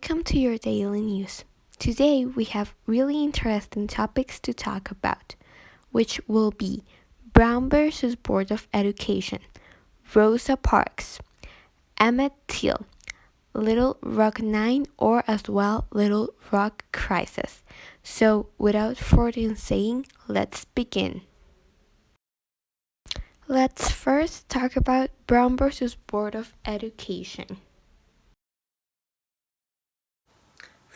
Welcome to your daily news. Today we have really interesting topics to talk about, which will be Brown versus Board of Education, Rosa Parks, Emmett Till, Little Rock 9, or as well Little Rock Crisis. So without further saying, let's begin. Let's first talk about Brown versus Board of Education.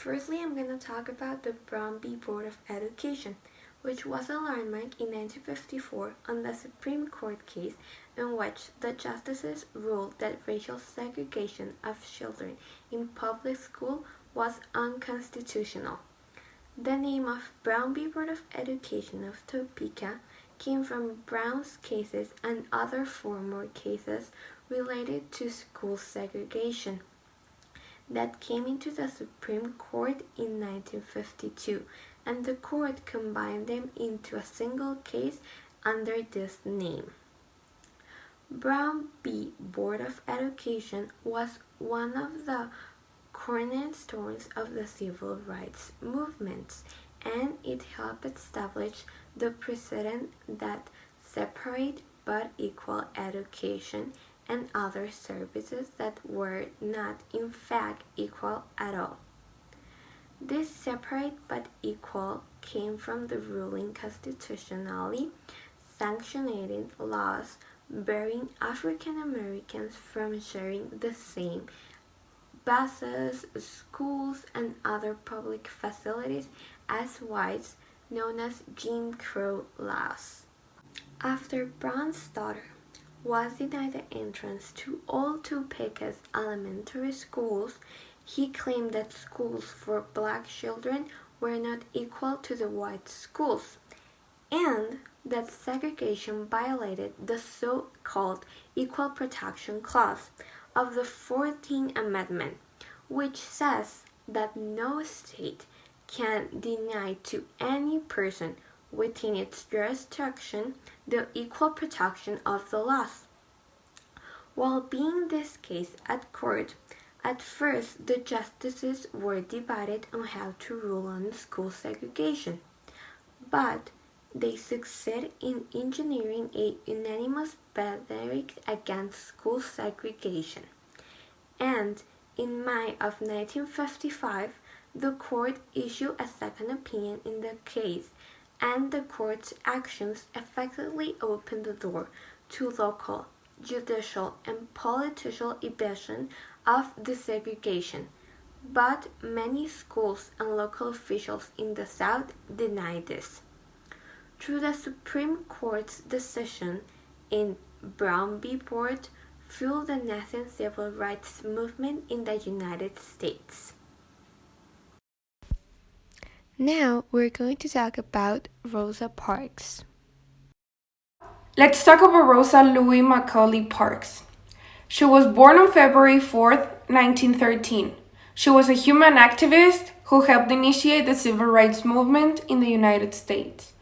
Firstly, I'm going to talk about the Brown v. Board of Education, which was a landmark in 1954 on the Supreme Court case in which the justices ruled that racial segregation of children in public school was unconstitutional. The name of Brown v. Board of Education of Topeka came from Brown's cases and other former cases related to school segregation that came into the Supreme Court in 1952, and the court combined them into a single case under this name. Brown v. Board of Education was one of the cornerstones of the civil rights movement, and it helped establish the precedent that separate but equal education and other services that were not in fact equal at all. This separate but equal came from the ruling constitutionally sanctioning laws barring African Americans from sharing the same buses, schools, and other public facilities as whites, known as Jim Crow laws. After Brown's daughter was denied the entrance to all Topeka's elementary schools, he claimed that schools for black children were not equal to the white schools, and that segregation violated the so-called Equal Protection Clause of the 14th Amendment, which says that no state can deny to any person within its jurisdiction the equal protection of the laws. While being this case at court, at first the justices were divided on how to rule on school segregation, but they succeeded in engineering a unanimous verdict against school segregation. And in May of 1955, the court issued a second opinion in the case, and the court's actions effectively opened the door to local, judicial, and political evasion of desegregation. But many schools and local officials in the South denied this. Through the Supreme Court's decision in Brown v. Board, fueled the nascent civil rights movement in the United States. Now we're going to talk about Rosa Parks. Let's talk about Rosa Louise Macaulay Parks. She was born on February 4th, 1913. She was a human activist who helped initiate the civil rights movement in the United States.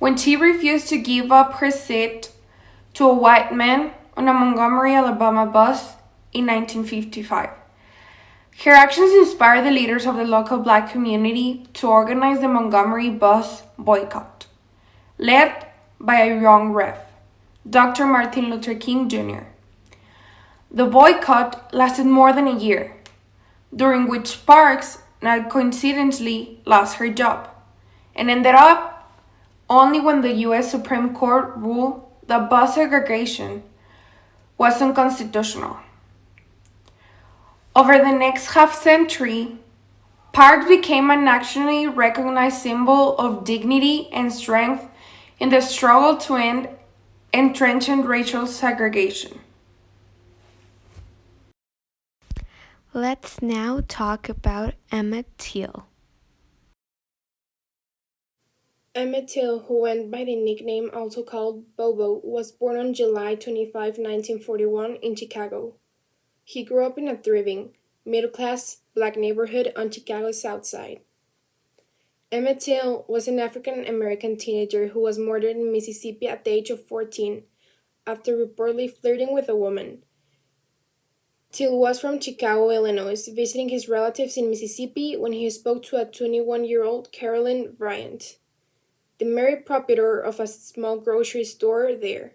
When she refused to give up her seat to a white man on a Montgomery, Alabama bus in 1955. Her actions inspired the leaders of the local black community to organize the Montgomery bus boycott, led by a young Rev, Dr. Martin Luther King Jr. The boycott lasted more than a year, during which Parks, not coincidentally, lost her job, and ended up only when the U.S. Supreme Court ruled that bus segregation was unconstitutional. Over the next half-century, Parks became a nationally recognized symbol of dignity and strength in the struggle to end entrenched racial segregation. Let's now talk about Emmett Till. Emmett Till, who went by the nickname also called Bobo, was born on July 25, 1941 in Chicago. He grew up in a thriving, middle-class black neighborhood on Chicago's South Side. Emmett Till was an African-American teenager who was murdered in Mississippi at the age of 14 after reportedly flirting with a woman. Till was from Chicago, Illinois, visiting his relatives in Mississippi when he spoke to a 21-year-old Carolyn Bryant, the married proprietor of a small grocery store there.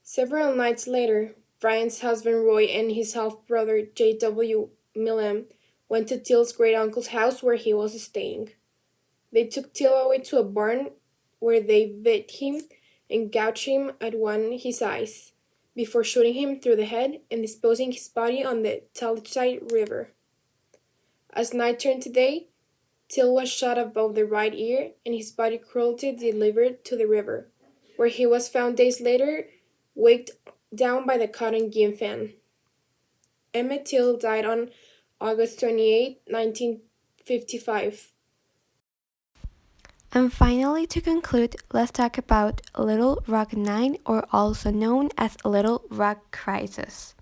Several nights later, Bryant's husband Roy and his half-brother J.W. Milam went to Till's great-uncle's house where he was staying. They took Till away to a barn where they beat him and gouged him at his eyes, before shooting him through the head and disposing his body on the Talchite River. As night turned to day, Till was shot above the right ear and his body cruelly delivered to the river, where he was found days later, weighed down by the cotton gin fan. Emmett Till died on August 28, 1955. And finally, to conclude, let's talk about Little Rock 9, or also known as Little Rock Crisis.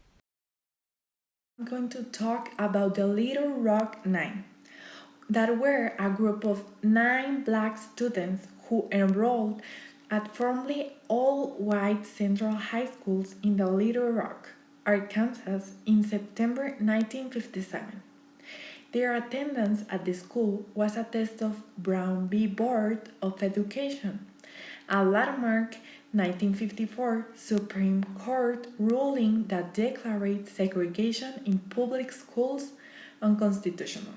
I'm going to talk about the Little Rock Nine, that were a group of 9 black students who enrolled at formerly all-white Central High Schools in the Little Rock, Arkansas in September 1957. Their attendance at the school was a test of Brown v. Board of Education, a landmark 1954 Supreme Court ruling that declared segregation in public schools unconstitutional.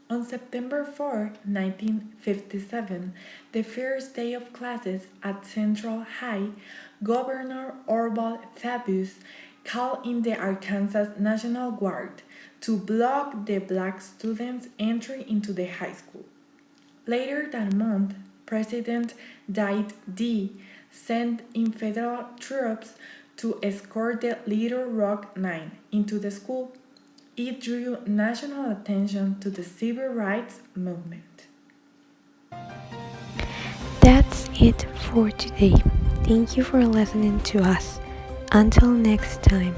On September 4, 1957, the first day of classes at Central High, Governor Orval Fabius called in the Arkansas National Guard to block the black students' entry into the high school. Later that month, President Dwight D. sent in federal troops to escort the Little Rock Nine into the school. It drew national attention to the civil rights movement. That's it for today. Thank you for listening to us. Until next time.